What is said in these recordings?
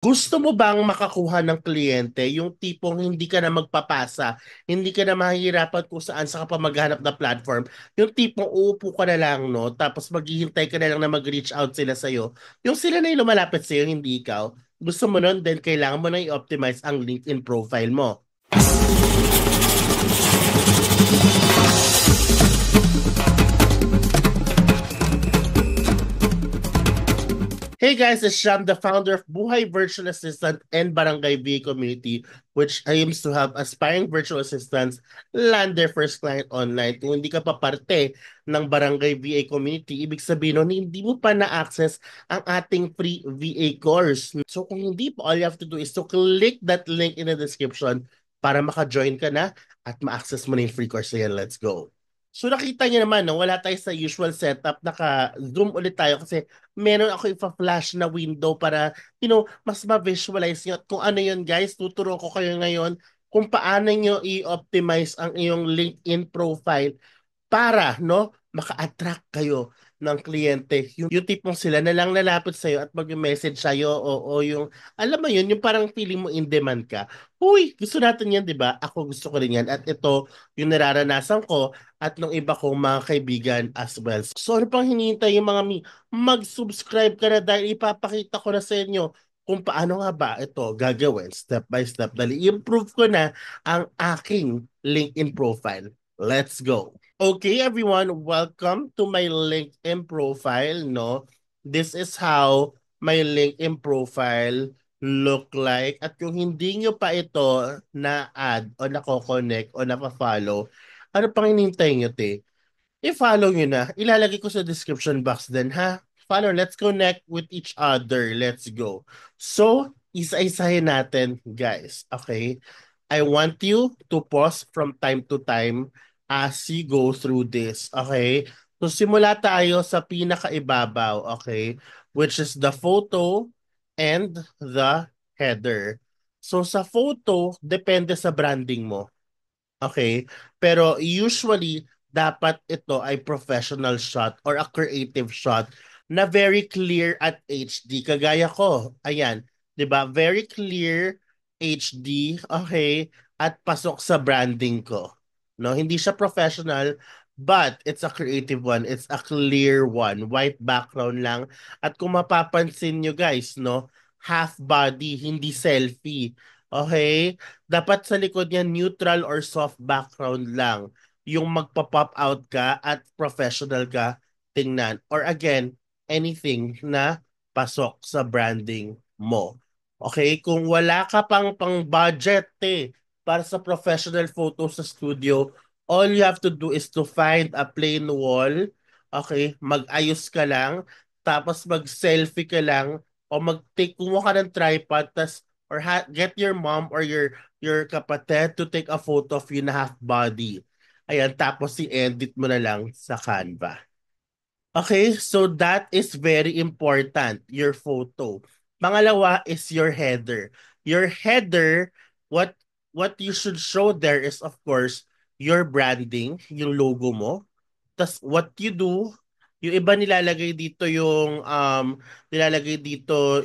Gusto mo bang makakuha ng kliyente yung tipong hindi ka na magpapasa, hindi ka na mahihirapan kung saan sa ka pa maghanap na platform, yung tipong uupo ka na lang, no? Tapos maghihintay ka na lang na mag-reach out sila sa'yo. Yung sila na yung lumalapit sa'yo, hindi ikaw. Gusto mo nun, then kailangan mo na i-optimize ang LinkedIn profile mo. Hey guys, it's Sham, the founder of Buhay Virtual Assistant and Barangay VA Community, which aims to help aspiring virtual assistants land their first client online. Kung hindi ka pa parte ng Barangay VA Community, ibig sabihin nun, hindi mo pa na-access ang ating free VA course. So kung hindi pa, all you have to do is to click that link in the description para maka-join ka na at ma-access mo na yung free course na yan. Let's go! So nakita niyo naman, no, wala tayo sa usual setup, naka-zoom ulit tayo kasi meron ako ipa-flash na window para, mas ma-visualize nyo. At kung ano yun guys, tuturo ko kayo ngayon kung paano nyo i-optimize ang iyong LinkedIn profile para maka-attract kayo ng kliyente. Yung tipong sila na lang lalapit sa'yo at mag-message sa'yo o yung, alam mo yun, yung parang feeling mo in demand ka. Uy, gusto natin yan, di ba? Ako gusto ko rin yan. At ito, yung nararanasan ko at ng iba kong mga kaibigan as well. So ano pang hinihintay yung mga mag-subscribe ka na dahil ipapakita ko na sa inyo kung paano nga ba ito gagawin step by step. Dali, improve ko na ang aking LinkedIn profile. Let's go. Okay, everyone, welcome to my LinkedIn profile, no? This is how my LinkedIn profile look like. At kung hindi nyo pa ito na-add o nako-connect o napa-follow, ano pang hinihintay nyo, te? I-follow nyo na. Ilalagay ko sa description box din, ha? Follow, let's connect with each other. Let's go. So, isa-isahin natin, guys. Okay? I want you to pause from time to time as you go through this. Okay? So, simula tayo sa pinakaibabaw. Okay? Which is the photo and the header. So, sa photo, depende sa branding mo. Okay? Pero usually, dapat ito ay professional shot or a creative shot na very clear at HD. Kagaya ko, ayan, 'di ba? Very clear HD, okay, at pasok sa branding ko. No, hindi siya professional, but it's a creative one. It's a clear one, white background lang. At kung mapapansin nyo guys, no, half body, hindi selfie. Okay? Dapat sa likod niya neutral or soft background lang. Yung magpa-pop out ka at professional ka tingnan. Or again, anything na pasok sa branding mo. Okay? Kung wala ka pang budget para sa professional photo sa studio, all you have to do is to find a plain wall. Okay? Mag-ayos ka lang. Tapos mag-selfie ka lang o mag-take, kumuha ka ng tripod, tas or get your mom or your kapatid to take a photo of you na half body. Ayan, tapos i-edit mo na lang sa Canva. Okay, so that is very important, your photo. Pangalawa is your header. Your header, what what you should show there is of course your branding, yung logo mo. Tas what you do, yung iba nilalagay dito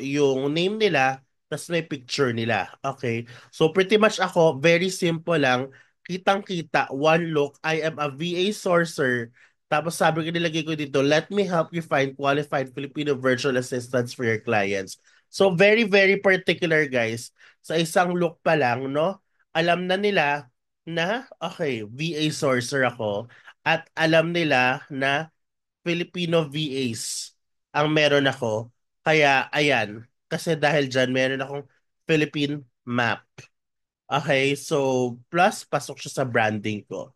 yung name nila, tas may picture nila. Okay. So pretty much ako, very simple lang. Kitang-kita, one look, I am a VA sourcer. Tapos sabi ko nilagay ko dito, let me help you find qualified Filipino virtual assistants for your clients. So very, very particular guys. Sa isang look pa lang, no? Alam na nila na, okay, VA sourcer ako at alam nila na Filipino VAs ang meron ako. Kaya ayan, kasi dahil dyan meron akong Philippine map. Okay, so plus pasok siya sa branding ko.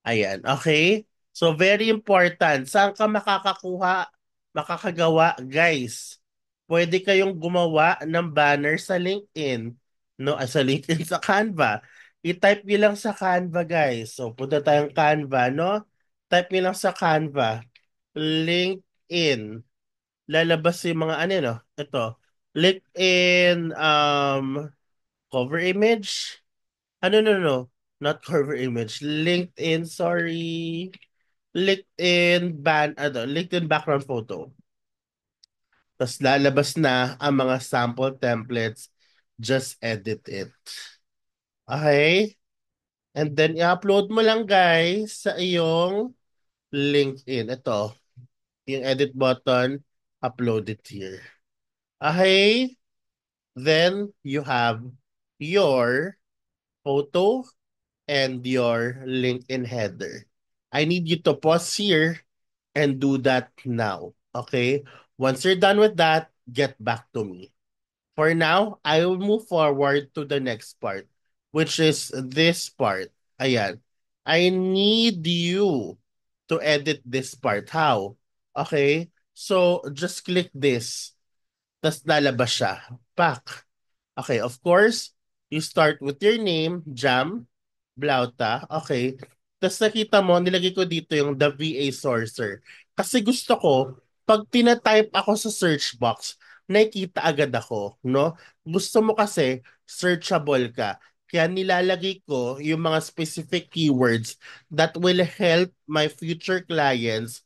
Ayan, okay? So very important. Saan ka makakagawa, guys? Pwede kayong gumawa ng banner sa LinkedIn. No, sa LinkedIn, sa Canva. I-type nyo lang sa Canva, guys. So punta tayong Canva, no? Type nyo lang sa Canva. LinkedIn. Lalabas yung mga ano, no? Ito. LinkedIn cover image. Ano, no, no. Not cover image. LinkedIn, sorry. LinkedIn LinkedIn background photo. Tapos lalabas na ang mga sample templates. Just edit it. Okay? And then i-upload mo lang guys sa iyong LinkedIn. Ito, yung edit button, upload it here. Okay? Then you have your photo and your LinkedIn header. I need you to pause here and do that now. Okay? Once you're done with that, get back to me. For now, I will move forward to the next part, which is this part. Ayan. I need you to edit this part. How? Okay? So, just click this. Tapos lalabas siya. Back. Okay, of course, you start with your name, Jam, Blauta. Okay. Tapos nakita mo, nilagay ko dito yung the VA Sourcer. Kasi gusto ko, pag tina-type ako sa search box, nakikita agad ako, no? Gusto mo kasi, searchable ka. Kaya nilalagay ko yung mga specific keywords that will help my future clients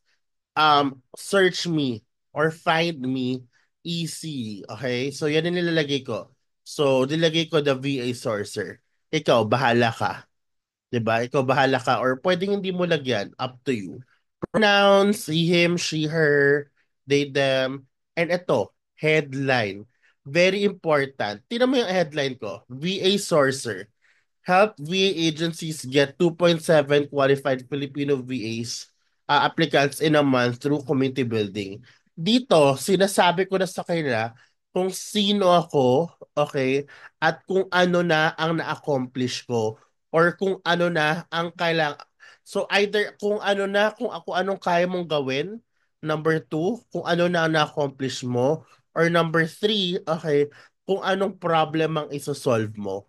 search me or find me easy. Okay? So yan ang nilalagay ko. So nilagay ko the VA sourcer. Ikaw, bahala ka. 'Di ba? Ikaw bahala ka or pwedeng hindi mo lagyan, up to you. Pronouns, he, him, she, her, they, them, and ito, headline. Very important. Tingnan mo yung headline ko. VA sourcer. Help VA agencies get 2.7 qualified Filipino VAs applicants in a month through community building. Dito, sinasabi ko na sa kanila kung sino ako, okay, at kung ano na ang na-accomplish ko or kung ano na ang kailangan. So either kung ano na, kung ako anong kaya mong gawin, number two, kung ano na ang na-accomplish mo, or number three, okay, kung anong problem ang isosolve mo.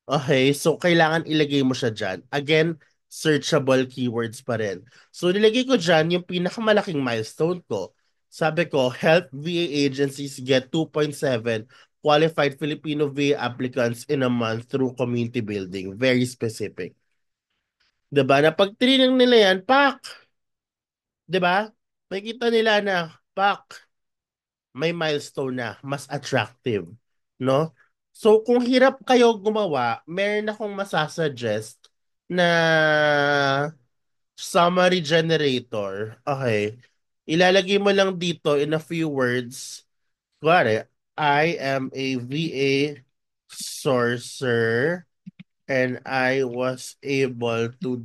Okay, so kailangan ilagay mo siya dyan. Again, searchable keywords pa rin. So nilagay ko dyan yung pinakamalaking milestone ko. Sabi ko, help VA agencies get 2.7 qualified Filipino VA applicants in a month through community building. Very specific. 'Di ba? Na pag tinignan nila yan, pak! 'Di ba? Makikita nila na, pak! May milestone na, mas attractive, no? So kung hirap kayo gumawa, meron akong masasuggest na summary generator. Okay. Ilalagay mo lang dito in a few words. Kuwari, I am a VA sourcer and I was able to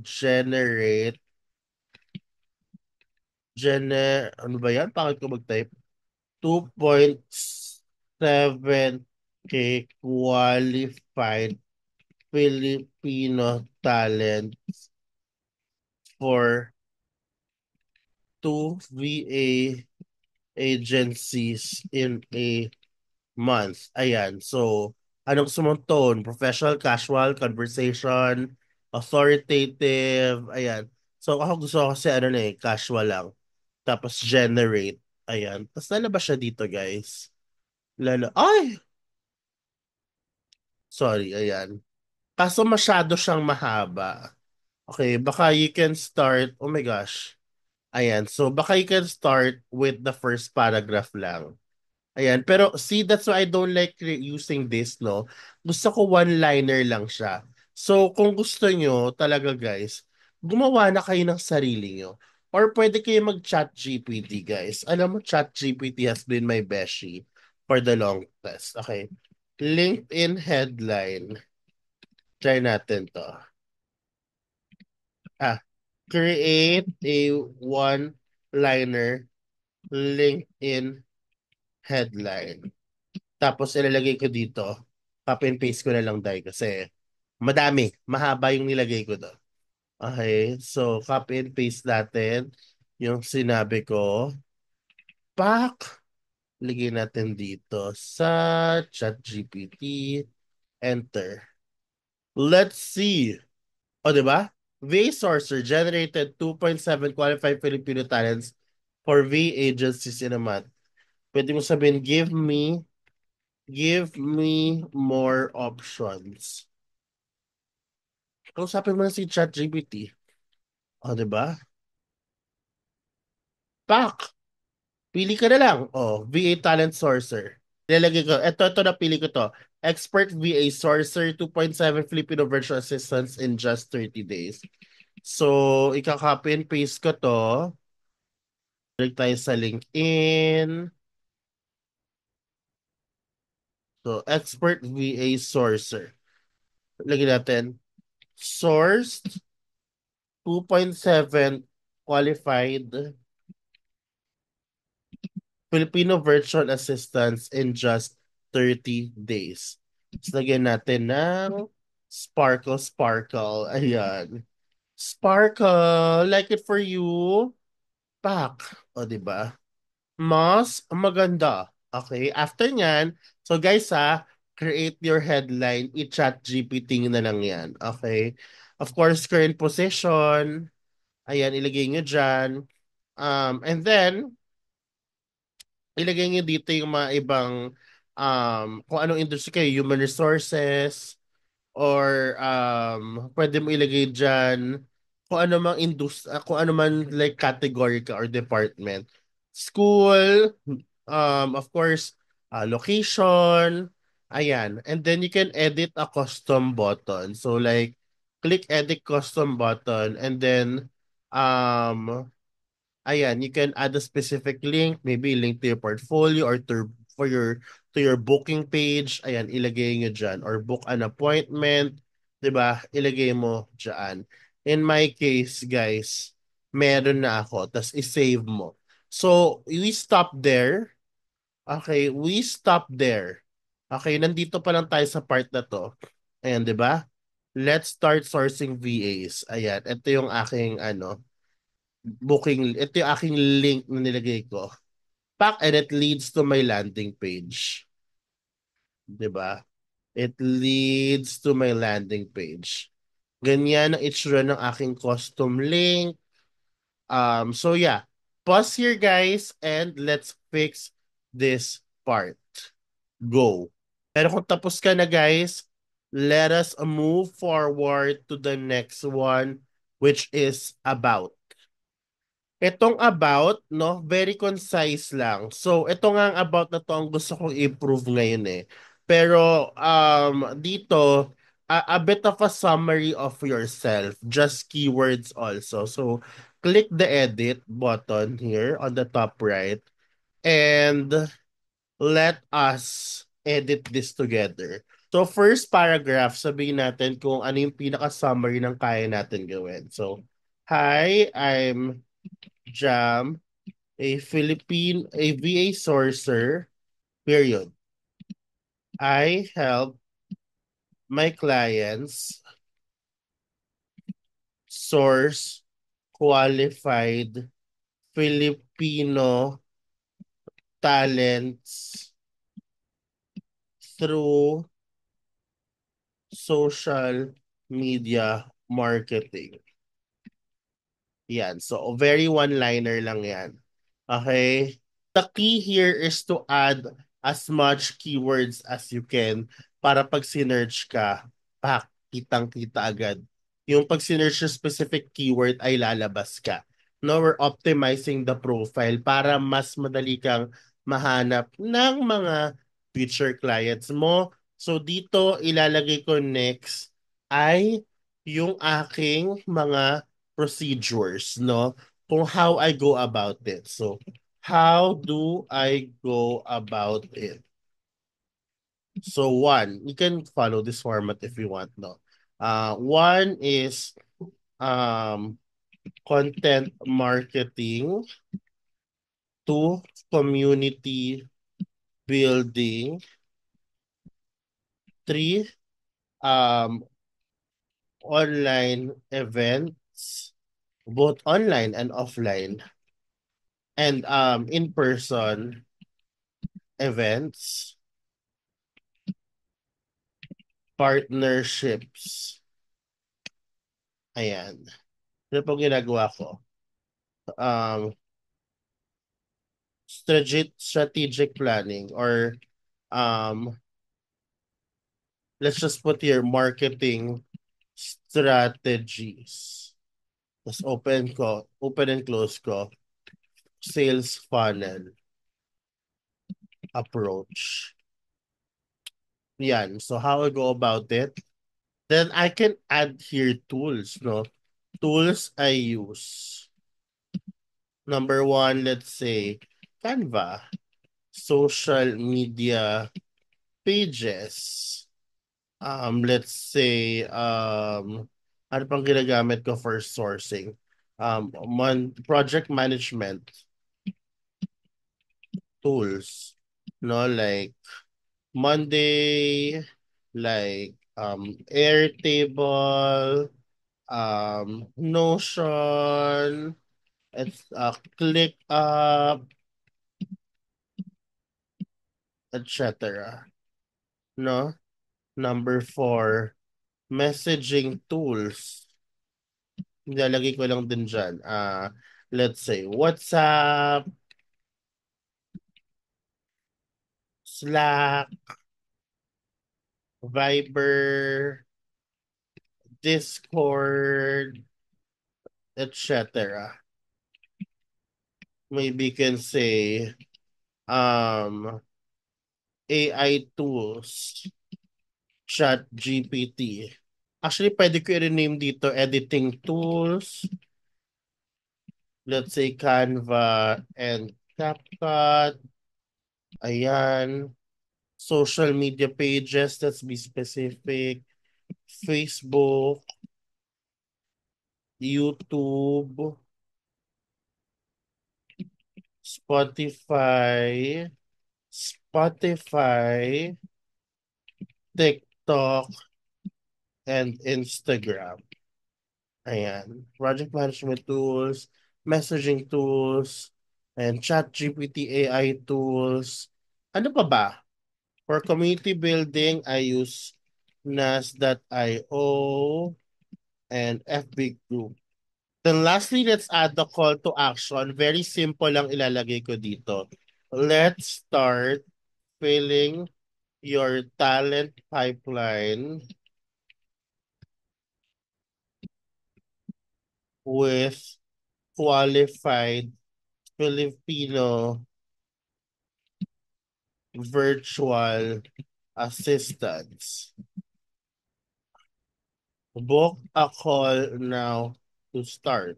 ano ba yan? Bakit ko mag-type? 2.7K qualified Filipino talent for two VA agencies in a month. Ayan. So, anong gusto mong tone? Professional, casual, conversation, authoritative. Ayan. So, ako gusto ko kasi ano na eh, casual lang. Tapos generate. Ayan. Tapos lalabas siya dito, guys. Ay! Sorry, ayan. Kaso masyado siyang mahaba. Okay, baka you can start, oh my gosh. Ayan, so baka you can start with the first paragraph lang. Ayan, pero see, that's why I don't like using this, no? Gusto ko one-liner lang siya. So, kung gusto nyo talaga, guys, gumawa na kayo ng sarili nyo. Or pwede kayo mag-chat GPT, guys. Alam mo, chat GPT has been my beshi for the long test. Okay. LinkedIn headline. Try natin to. Ah, create a one-liner LinkedIn headline. Tapos ilalagay ko dito. Copy and paste ko na lang dahil kasi madami. Mahaba yung nilagay ko doon. Okay, so copy and paste natin yung sinabi ko. Pak! Lagay natin dito sa ChatGPT. Enter. Let's see. O, di ba? VSourcer generated 2.7 qualified Filipino talents for V agencies in a month. Pwede mo sabihin, give me more options. Kausapin mo na si ChatGPT. O, di ba? Pak! Pili ka na lang. Oh, VA Talent Sourcer. Nilalagay ko. Ito, napili ko to. Expert VA Sourcer 2.7 Filipino Virtual Assistants in just 30 days. So, ika-copy and paste ko to. Balik tayo sa LinkedIn. So, Expert VA Sourcer. Lagyan natin. Sourced 2.7 qualified Filipino virtual assistants in just 30 days. Tapos lagyan natin ng Sparkle Sparkle. Ayan. Sparkle, like it for you. Pak. O, di ba? Mas maganda. Okay, after nyan, so guys create your headline, i-chat GPT na lang yan. Okay? Of course, current position, ayan, ilagay nyo dyan. And then, ilagay nyo dito yung mga ibang kung anong industry kayo, human resources, or pwede mo ilagay dyan kung ano mang kung ano man like category ka or department. School, of course, location, ayan. And then you can edit a custom button. So like, click edit custom button and then ayan, you can add a specific link, maybe link to your portfolio or for your booking page. Ayan, ilagay nyo dyan. Or book an appointment, 'di ba? Ilagay mo dyan. In my case, guys, meron na ako. Tapos i-save mo. So, we stop there. Okay, we stop there. Okay, nandito pa lang tayo sa part na to. Ayan, 'di ba? Let's start sourcing VAs. Ayan, ito yung aking ito yung aking link na nilagay ko. Pack and it leads to my landing page. 'Di ba? It leads to my landing page. Ganyan ang itsura ng aking custom link. So yeah, pause here guys and let's fix this part. Go. Pero kung tapos ka na guys, let us move forward to the next one which is about. Itong about, no, very concise lang. So, ito nga ang about na to ang gusto kong improve ngayon eh. Pero dito, a bit of a summary of yourself, just keywords also. So, click the edit button here on the top right and let us edit this together. So, first paragraph, sabihin natin kung ano yung pinaka-summary ng kaya natin gawin. So, hi, I'm Jam, a VA sourcer, period. I help my clients source qualified Filipino talents through social media marketing. Yan. So, very one-liner lang yan. Okay? The key here is to add as much keywords as you can para pag sinerge ka, pak, kitang-kita agad. Yung pag sinerge yung specific keyword ay lalabas ka. No, we're optimizing the profile para mas madali kang mahanap ng mga future clients mo. So dito ilalagay ko next ay yung aking mga procedures, no? Kung how I go about it. So, how do I go about it? So, one, you can follow this format if you want, no? One is um, content marketing. Two, community building. Three, um, online events, both online and offline. And in-person events, partnerships. Ayan. Ano pong ginagawa ko? Um, strategic planning or um, let's just put here marketing strategies. Tapos open and close ko, sales funnel. approach. Yan. So how I go about it? Then I can add here tools, no? Tools I use. Number one, let's say Canva, social media pages. Let's say ano pang ginagamit ko for sourcing? Project management tools, no, like Monday, like Airtable, Notion, it's ClickUp, etc. No? Number four, messaging tools. Nilalagay ko lang din dyan. Let's say WhatsApp, Slack, Viber, Discord, etc. Maybe you can say um AI tools, Chat GPT. Actually, pwede ko i-rename dito editing tools. Let's say Canva and CapCut. Ayan. Social media pages, let's be specific. Facebook, YouTube, Spotify, Spotify, TikTok, and Instagram. Ayan. Project management tools, messaging tools, and ChatGPT AI tools. Ano pa ba? For community building, I use Nas.io and FB Group. Then lastly, let's add the call to action. Very simple lang ilalagay ko dito. Let's start filling your talent pipeline with qualified Filipino virtual assistants. Book a call now to start.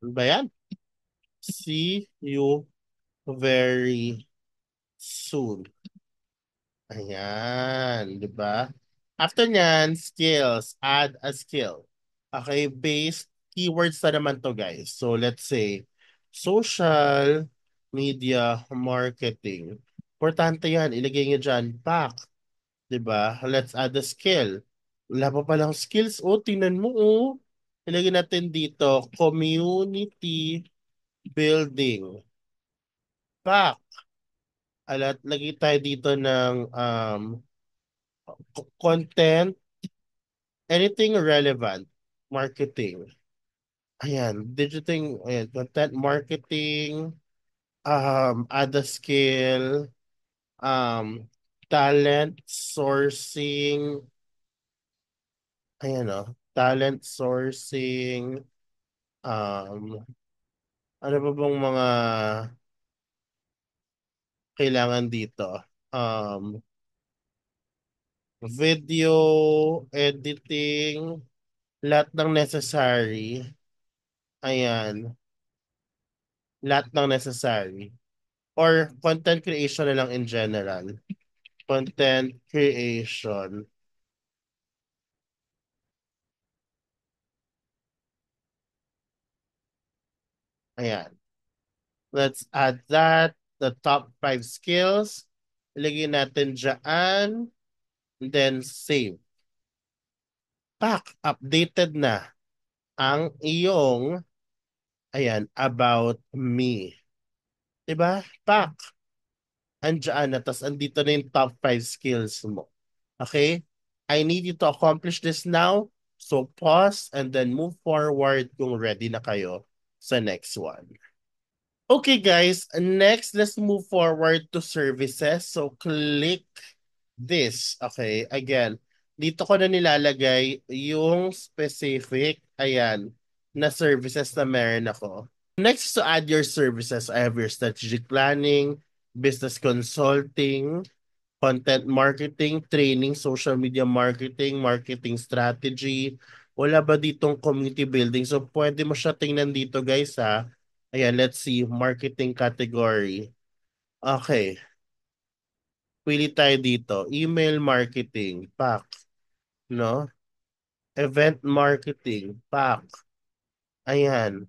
Ano ba yan? See you very soon. Ayan, di ba? After nyan, skills. Add a skill. Okay, based keywords na naman to guys. So let's say, social media marketing. Importante yan. Ilagay nyo dyan, pack. Di ba? Let's add a skill. Wala pa palang skills. O, tingnan mo, oh. Ilagay natin dito, community building. Pack. Alat, lagay tayo dito ng content, anything relevant, marketing. Ayan, ayan, content marketing, add a skill, talent sourcing, ayan talent sourcing, um, ano pa bang mga kailangan dito? Um, Video editing, lahat ng necessary. Ayan, lahat ng necessary. Or content creation na lang in general. Content creation. Ayan. Let's add that. The top 5 skills. Ilagay natin dyan. Then save. Pak, updated na ang iyong, ayan, about me. Diba? Pak, andyan na. Tapos andito na yung top 5 skills mo. Okay? I need you to accomplish this now. So pause and then move forward kung ready na kayo sa next one. Okay guys, next let's move forward to services. So click this. Okay, again, dito ko na nilalagay yung specific, ayan, na services na meron ako. Next is to add your services. I have your strategic planning, business consulting, content marketing, training, social media marketing, marketing strategy. Wala ba ditong community building? So pwede mo siya tingnan dito guys ha. Ayan, let's see, marketing category. Okay, pili tayo dito. Email marketing, pack, no? Event marketing, pack. Ayan,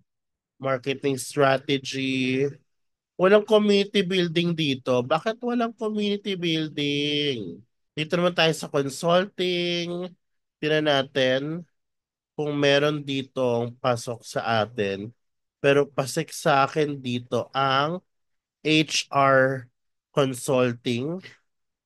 marketing strategy. Walang community building dito. Bakit walang community building? Dito naman tayo sa consulting. Tingnan natin kung meron ditong pasok sa atin. Pero pasik sa akin dito ang HR consulting,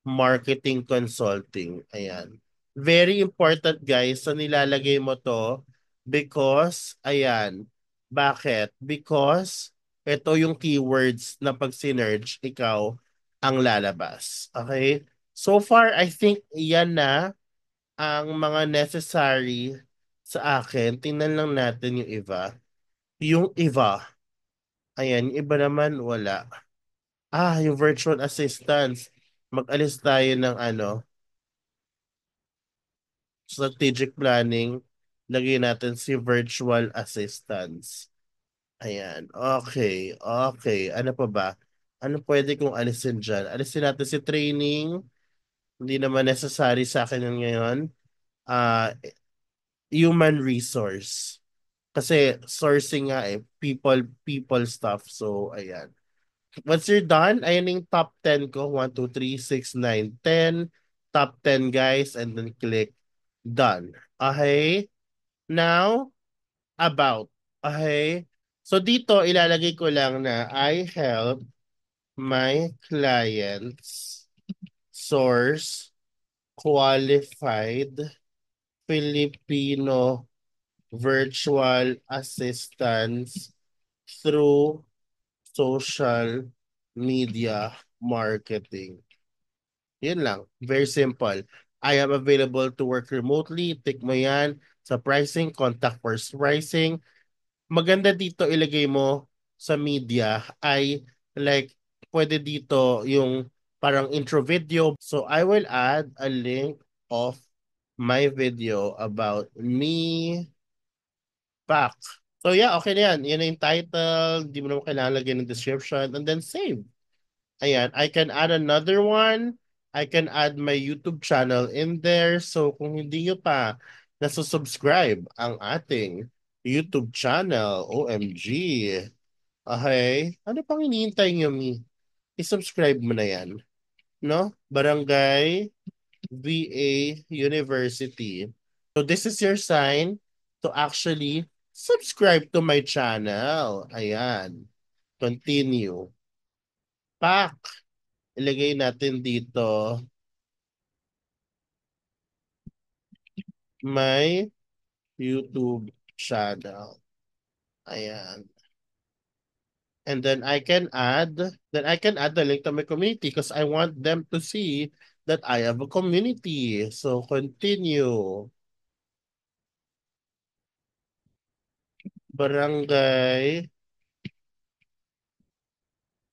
marketing consulting. Ayan. Very important guys. So nilalagay mo to because, ayan. Bakit? Because ito yung keywords na pag sinerge, ikaw ang lalabas. Okay? So far, I think yan na ang mga necessary sa akin. Tingnan lang natin yung iba. Yung iba. Ayan, yung iba naman wala. Yung virtual assistants. Mag-alis tayo ng strategic planning. Lagyan natin si virtual assistants. Ayan. Okay. Okay. Ano pa ba? Ano pwede kong alisin dyan? Alisin natin si training. Hindi naman necessary sa akin yun ngayon. Ah, human resource. Kasi sourcing nga people stuff. So, ayan. Once you're done, ayan yung top 10 ko. 1, 2, 3, 6, 9, 10. Top 10 guys. And then click done. Okay? Now, about. Okay? So, dito, ilalagay ko lang na I help my clients source qualified Filipino virtual assistants through social media marketing. Yun lang. Very simple. I am available to work remotely. Tick mo yan. Sa pricing, contact first pricing. Maganda dito ilagay mo sa media ay like pwede dito yung parang intro video. So I will add a link of my video about me back. So yeah, okay na yan. Yan na yung title. Di mo naman kailangan lagyan ng description and then save. Ayan, I can add another one. I can add my YouTube channel in there. So kung hindi nyo pa nasusubscribe ang ating YouTube channel, OMG. Okay? Ano pang hinihintay nyo, Mi? I-subscribe mo na yan. No? Barangay VA University. So this is your sign to actually subscribe to my channel. Ayan. Continue. Pak! Ilagay natin dito my YouTube channel. Ayan. And then I can add the link to my community because I want them to see that I have a community. So continue. Barangay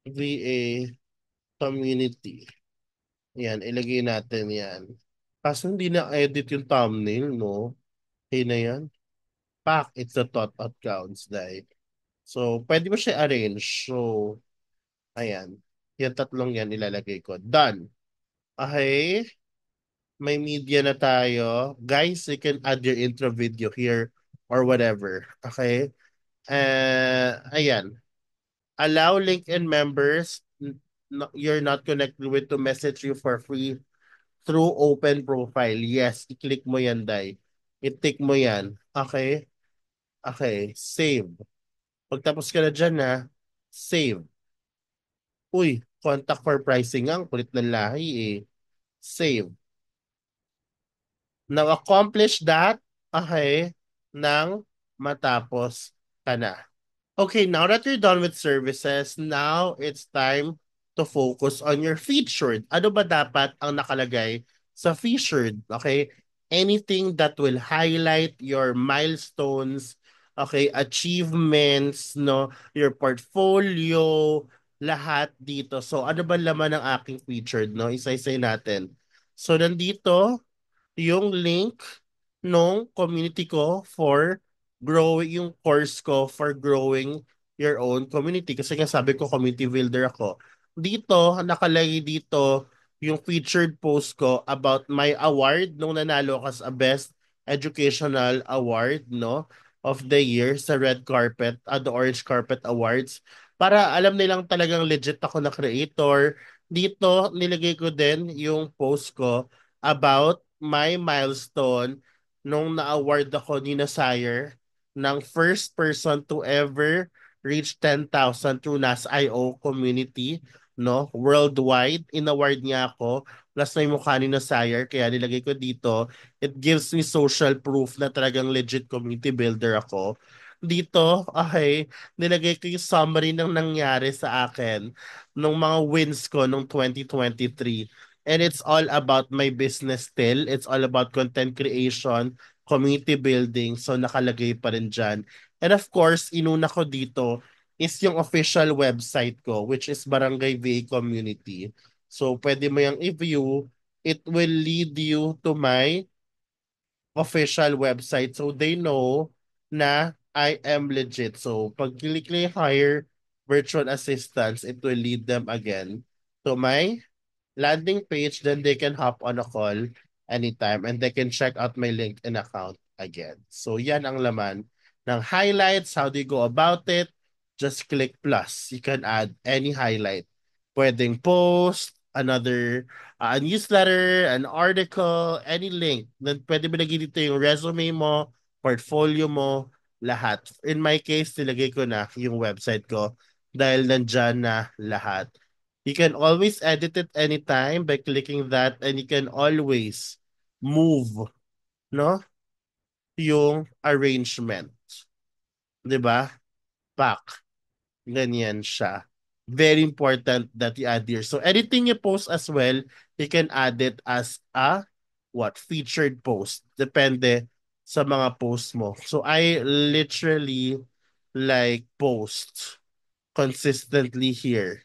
VA community. Yan, ilagay natin yan. Kaso hindi na-edit yung thumbnail, no? Okay na yan. Pak, it's the thought out counts, dahil. So, pwede mo siya arrange. So, ayan. Yan tatlong yan ilalagay ko. Done. Okay. May media na tayo. Guys, you can add your intro video here or whatever. Okay. Ayan. Allow LinkedIn members you're not connected with to message you for free through open profile. Yes, i-click mo yan, Day. I-tick mo yan. Okay? Okay. Save. Pagtapos ka na dyan, ha? Save. Uy, contact for pricing ang kulit ng lahi eh. Save. Now, accomplish that, okay, nang matapos ka na. Okay, now that you're done with services, now it's time to focus on your featured. Ano ba dapat ang nakalagay sa featured? Okay? Anything that will highlight your milestones, okay, achievements, no, your portfolio, lahat dito. So ano ba laman ng aking featured, no? Isa-isay natin. So nandito yung link nung community ko for growing yung course ko for growing your own community. Kasi nga sabi ko community builder ako. Dito, nakalagay dito yung featured post ko about my award nung nanalo ka sa Best Educational Award, no, of the year sa red carpet, the orange carpet awards. Para alam nilang talagang legit ako na creator. Dito, nilagay ko din yung post ko about my milestone nung na-award ako ni Nasire ng first person to ever reach 10,000 through NAS.io community, no? Worldwide, in-award niya ako. Plus may mukha ni Nasire, kaya nilagay ko dito. It gives me social proof na talagang legit community builder ako. Dito, okay, nilagay ko yung summary ng nangyari sa akin nung mga wins ko nung 2023. And it's all about my business still. It's all about content creation, community building. So nakalagay pa rin dyan. And of course, inuna ko dito is yung official website ko, which is Barangay VA Community. So pwede mo yung i-view. It will lead you to my official website so they know na I am legit. So pag click hire virtual assistants, it will lead them again to my landing page, then they can hop on a call anytime and they can check out my LinkedIn account again. So yan ang laman ng highlights. How do you go about it? Just click plus. You can add any highlight. Pwedeng post, another a newsletter, an article, any link. Then pwede mo lagay dito yung resume mo, portfolio mo, lahat. In my case, nilagay ko na yung website ko dahil nandyan na lahat. You can always edit it anytime by clicking that and you can always move, no? Yung arrangement. 'Di ba? Back. Ganyan siya. Very important that you add here. So anything you post as well, you can add it as a what? Featured post. Depende sa mga post mo. So I literally like post consistently here.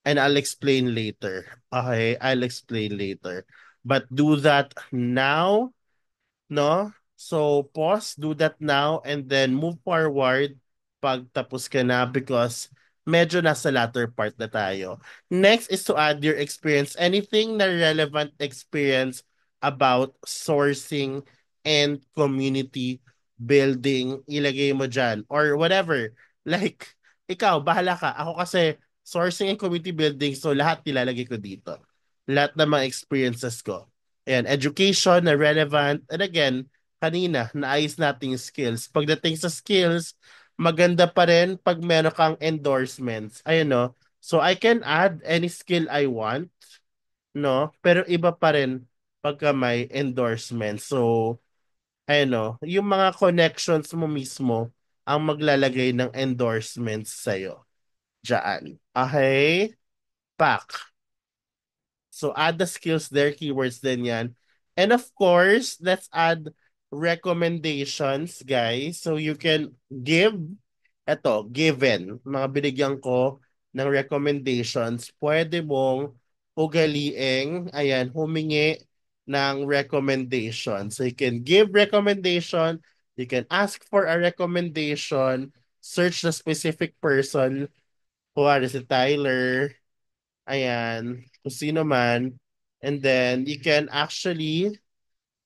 And I'll explain later. Okay, I'll explain later. But do that now, no? So pause, do that now, and then move forward pag tapos ka na because medyo nasa latter part na tayo. Next is to add your experience. Anything na relevant experience about sourcing and community building, ilagay mo dyan. Or whatever. Like, ikaw, bahala ka. Ako kasi, sourcing and community building, so lahat nilalagay ko dito. Lahat ng mga experiences ko. Ayan, education na relevant. And again, kanina, naayos natin yung skills. Pagdating sa skills, maganda pa rin pag meron kang endorsements. Ayun, no? So, I can add any skill I want, no? Pero iba pa rin pagka may endorsement. So, ayun, no? Yung mga connections mo mismo ang maglalagay ng endorsements sa'yo. Diyan. Okay? Pak. So add the skills there, keywords din yan. And of course, let's add recommendations, guys. So you can give, eto, given, mga binigyan ko ng recommendations, pwede mong ugaliing, ayan, humingi ng recommendation. So you can give recommendation, you can ask for a recommendation, search the specific person, kuwari si Tyler, ayan, kung sino man. And then you can actually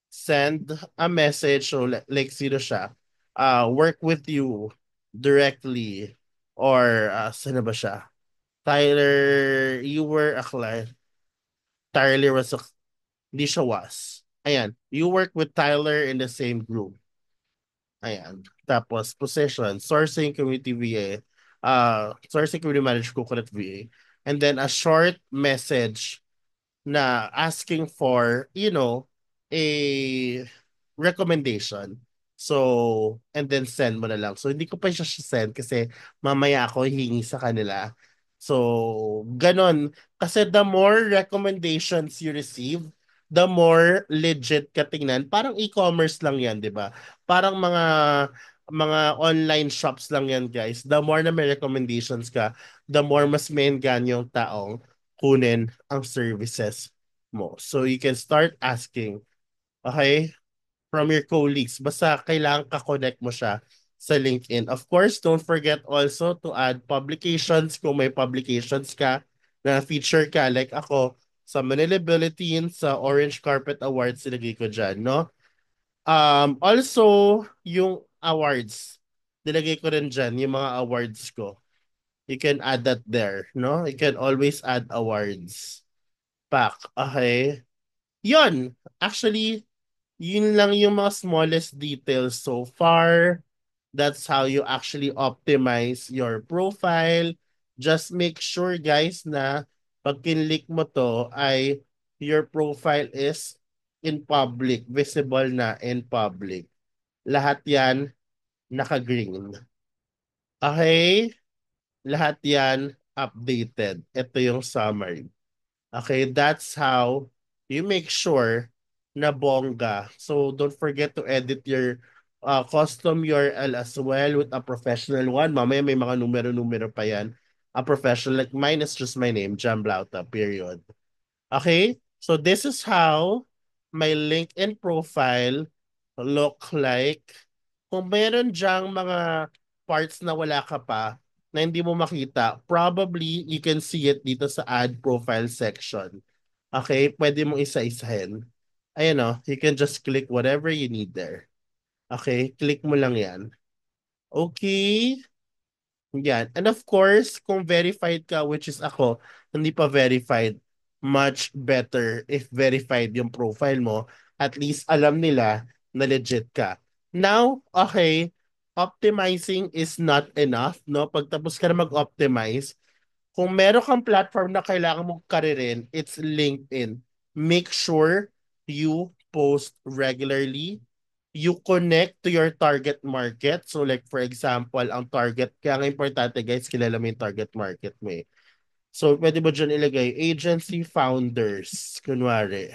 send a message so like sino siya, work with you directly or sino ba siya? Tyler, you were a client. Tyler was a, hindi siya was. Ayan, you work with Tyler in the same group. Ayan. Tapos, position, sourcing community VA, sourcing community manager, coconut VA. And then a short message na asking for, a recommendation. So, and then send mo na lang. So, hindi ko pa siya send kasi mamaya ako hihingi sa kanila. So, ganon. Kasi the more recommendations you receive, the more legit ka tingnan. Parang e-commerce lang yan, di ba? Parang mga mga online shops lang yan, guys. The more na may recommendations ka, the more mas maenggan yung taong kunin ang services mo. So you can start asking, okay, from your colleagues. Basta kailangan ka-connect mo siya sa LinkedIn. Of course, don't forget also to add publications kung may publications ka na feature ka. Like ako, sa Manila Bulletin, sa Orange Carpet Awards, silagay ko dyan, no? Also, yung awards. Nilagay ko rin dyan, yung mga awards ko. You can add that there, no? You can always add awards. Pack, okay? Yun, actually, yun lang yung mga smallest details so far. That's how you actually optimize your profile. Just make sure, guys, na pag kinlik mo to ay your profile is in public, visible na in public. Lahat yan naka-green. Okay? Lahat yan updated. Ito yung summary. Okay, that's how you make sure na bongga. So don't forget to edit your custom URL as well with a professional one. Mamaya may mga numero-numero pa yan. A professional, like mine is just my name, Jam Blauta, period. Okay, so this is how my LinkedIn profile look like. Kung meron diyang mga parts na wala ka pa, na hindi mo makita, probably you can see it dito sa add profile section. Okay, pwede mong isa-isahin. Ayan o, you can just click whatever you need there. Okay, click mo lang yan. Okay, yan. And of course, kung verified ka, which is ako, hindi pa verified, much better if verified yung profile mo. At least alam nila na legit ka. Now, okay, optimizing is not enough, no? Pagtapos ka na mag-optimize, kung meron kang platform na kailangan mong karirin, it's LinkedIn. Make sure you post regularly. You connect to your target market. So like for example, ang target, kaya nga importante guys, kilala mo yung target market mo eh. So pwede mo dyan ilagay agency founders, kunwari.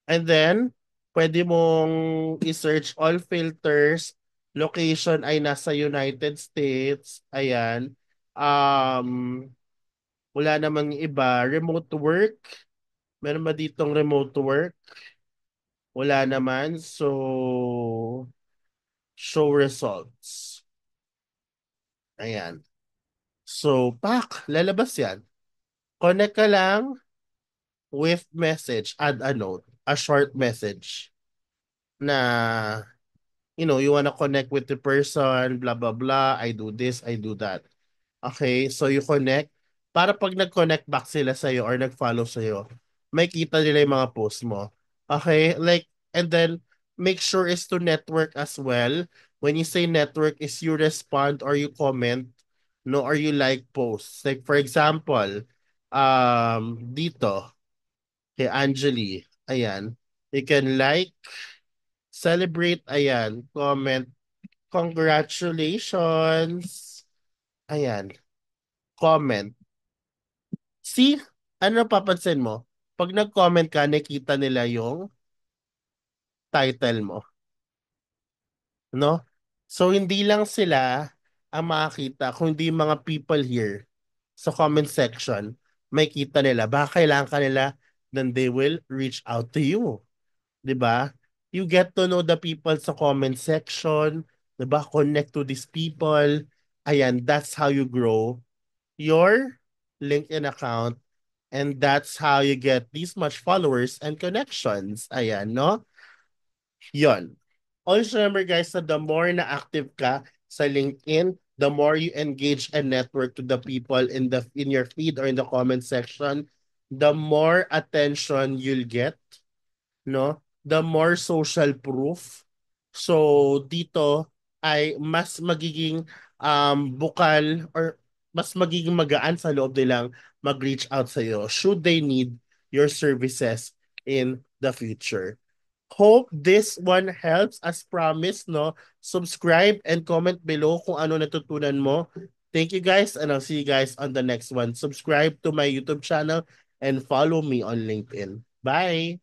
And then, pwede mong i-search all filters. Location ay nasa United States. Ayan. Um, Wala namang iba. Remote work. Meron ba ditong remote work? Wala naman. So, show results. Ayan. So, pak, lalabas yan. Connect ka lang with message. Add a note. A short message na you wanna connect with the person, blah, blah, blah. I do this, I do that. Okay, so you connect. Para pag nag-connect back sila sa'yo or nag-follow sa'yo, may kita nila yung mga post mo. Okay, like, and then make sure is to network as well. When you say network, is you respond or you comment, no, or you like posts. Like, for example, dito, kay Angeli, ayan, you can like, celebrate, ayan, comment, congratulations, ayan, comment. See, ano papansin mo? Pag nag-comment ka, nakita nila yung title mo, no? So, hindi lang sila ang makakita, kundi yung mga people here sa comment section, may kita nila. Baka kailangan ka nila, then they will reach out to you. 'Di ba? You get to know the people sa comment section, 'di ba? Connect to these people. Ayan, that's how you grow your LinkedIn account. And that's how you get these much followers and connections. Ayan, no? Yon. Also remember guys na the more na active ka sa LinkedIn, the more you engage and network to the people in your feed or in the comment section, the more attention you'll get, no? The more social proof. So dito ay mas magiging bukal or mas magiging magaan sa loob nilang mag-reach out sa iyo should they need your services in the future. Hope this one helps as promised, no? Subscribe and comment below kung ano natutunan mo. Thank you guys and I'll see you guys on the next one. Subscribe to my YouTube channel and follow me on LinkedIn. Bye!